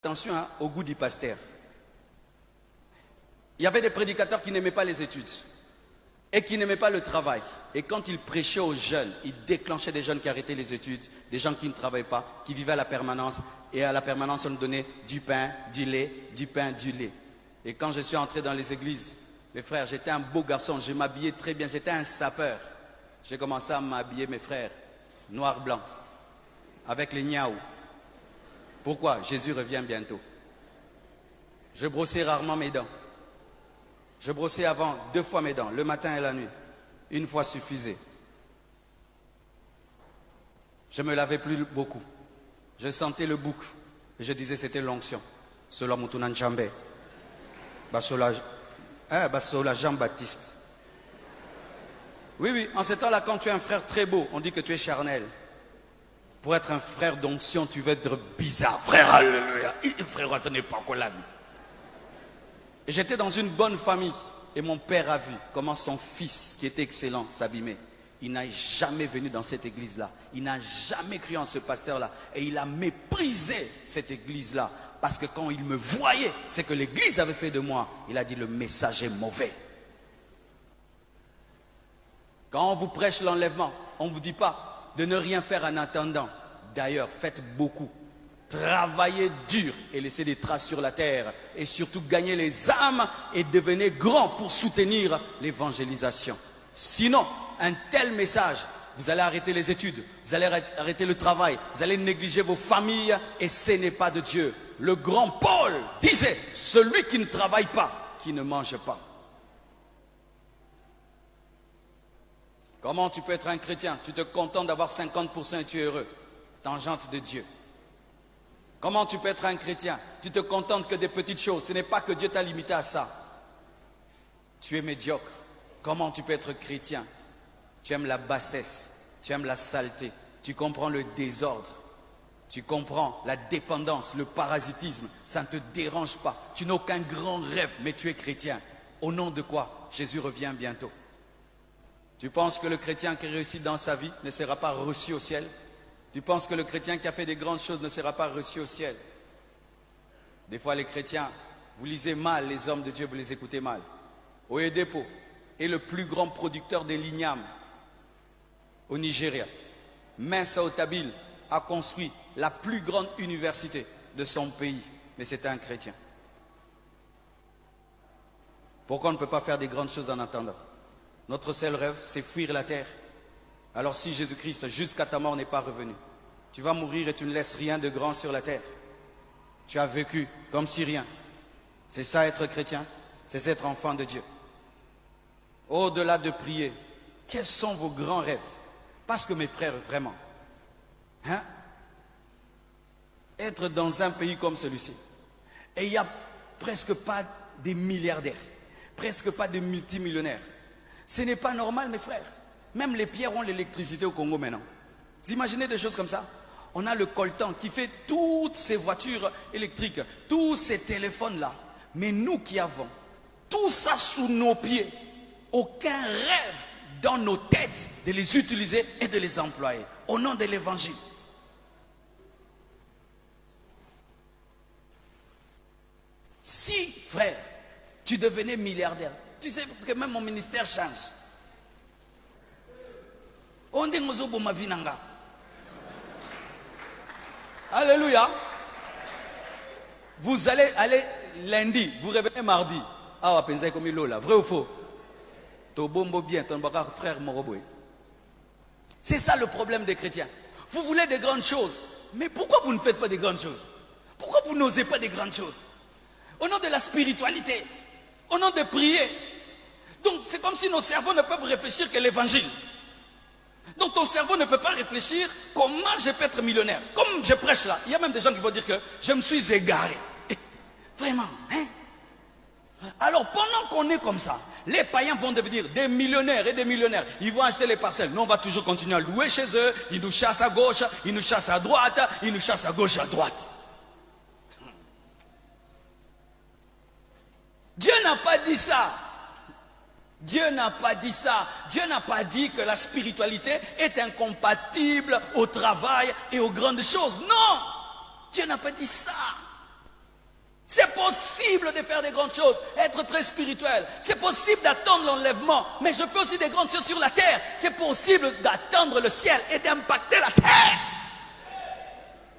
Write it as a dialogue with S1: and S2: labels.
S1: Attention au goût du pasteur. Il y avait des prédicateurs qui n'aimaient pas les études et qui n'aimaient pas le travail. Et quand ils prêchaient aux jeunes, ils déclenchaient des jeunes qui arrêtaient les études, des gens qui ne travaillaient pas, qui vivaient à la permanence. Et à la permanence, on nous donnait du pain, du lait, du pain, du lait. Et quand je suis entré dans les églises, mes frères, j'étais un beau garçon, je m'habillais très bien, j'étais un sapeur. J'ai commencé à m'habiller, mes frères, noir-blanc, avec les niaou. Pourquoi? Jésus revient bientôt. Je brossais rarement mes dents. Je brossais avant 2 fois mes dents, le matin et la nuit. 1 fois suffisait. Je me lavais plus beaucoup. Je sentais le bouc. Et je disais c'était l'onction. Cela Moutunan Jambé. Basola Jean-Baptiste. Oui, en ce temps-là, quand tu es un frère très beau, on dit que tu es charnel. Pour être un frère d'onction, tu veux être bizarre. Frère, alléluia. Frère, ce n'est pas collable. Et j'étais dans une bonne famille. Et mon père a vu comment son fils, qui était excellent, s'abîmait. Il n'a jamais venu dans cette église-là. Il n'a jamais cru en ce pasteur-là. Et il a méprisé cette église-là. Parce que quand il me voyait, c'est que l'église avait fait de moi. Il a dit le message est mauvais. Quand on vous prêche l'enlèvement, on ne vous dit pas de ne rien faire en attendant. D'ailleurs, faites beaucoup. Travaillez dur et laissez des traces sur la terre. Et surtout, gagnez les âmes et devenez grands pour soutenir l'évangélisation. Sinon, un tel message, vous allez arrêter les études, vous allez arrêter le travail, vous allez négliger vos familles et ce n'est pas de Dieu. Le grand Paul disait, celui qui ne travaille pas, qui ne mange pas. Comment tu peux être un chrétien? Tu te contentes d'avoir 50% et tu es heureux. Tangente de Dieu. Comment tu peux être un chrétien? Tu te contentes que des petites choses. Ce n'est pas que Dieu t'a limité à ça. Tu es médiocre. Comment tu peux être chrétien? Tu aimes la bassesse. Tu aimes la saleté. Tu comprends le désordre. Tu comprends la dépendance, le parasitisme. Ça ne te dérange pas. Tu n'as aucun grand rêve, mais tu es chrétien. Au nom de quoi? Jésus revient bientôt. Tu penses que le chrétien qui réussit dans sa vie ne sera pas reçu au ciel? Tu penses que le chrétien qui a fait des grandes choses ne sera pas reçu au ciel? Des fois les chrétiens, vous lisez mal les hommes de Dieu, vous les écoutez mal. Oyedepo est le plus grand producteur de l'igname au Nigeria. Mensa Otabil a construit la plus grande université de son pays, mais c'était un chrétien. Pourquoi on ne peut pas faire des grandes choses en attendant? Notre seul rêve, c'est fuir la terre. Alors si Jésus-Christ, jusqu'à ta mort, n'est pas revenu, tu vas mourir et tu ne laisses rien de grand sur la terre. Tu as vécu comme si rien. C'est ça être chrétien, c'est être enfant de Dieu. Au-delà de prier, quels sont vos grands rêves? Parce que mes frères, vraiment, être dans un pays comme celui-ci, et il n'y a presque pas des milliardaires, presque pas de multimillionnaires. Ce n'est pas normal, mes frères. Même les pierres ont l'électricité au Congo maintenant. Vous imaginez des choses comme ça? On a le coltan qui fait toutes ces voitures électriques, tous ces téléphones-là. Mais nous qui avons tout ça sous nos pieds, aucun rêve dans nos têtes de les utiliser et de les employer. Au nom de l'évangile. Si, frère, tu devenais milliardaire, tu sais que même mon ministère change. Alléluia. Vous allez aller lundi, vous revenez mardi. Ah, pensez comme il là, vrai ou faux? C'est ça le problème des chrétiens. Vous voulez des grandes choses, mais pourquoi vous ne faites pas des grandes choses? Pourquoi vous n'osez pas des grandes choses? Au nom de la spiritualité, au nom de prier. Donc c'est comme si nos cerveaux ne peuvent réfléchir que l'évangile. Donc ton cerveau ne peut pas réfléchir comment je peux être millionnaire. Comme je prêche là, il y a même des gens qui vont dire que je me suis égaré. Vraiment, hein? Alors pendant qu'on est comme ça, les païens vont devenir des millionnaires et des millionnaires. Ils vont acheter les parcelles. Nous on va toujours continuer à louer chez eux. Ils nous chassent à gauche, ils nous chassent à droite, ils nous chassent à gauche, à droite. Dieu n'a pas dit ça. Dieu n'a pas dit ça. Dieu n'a pas dit que la spiritualité est incompatible au travail et aux grandes choses. Non, Dieu n'a pas dit ça. possible de faire des grandes choses, être très spirituel. C'est possible d'attendre l'enlèvement, mais je fais aussi des grandes choses sur la terre. C'est possible d'attendre le ciel et d'impacter la terre.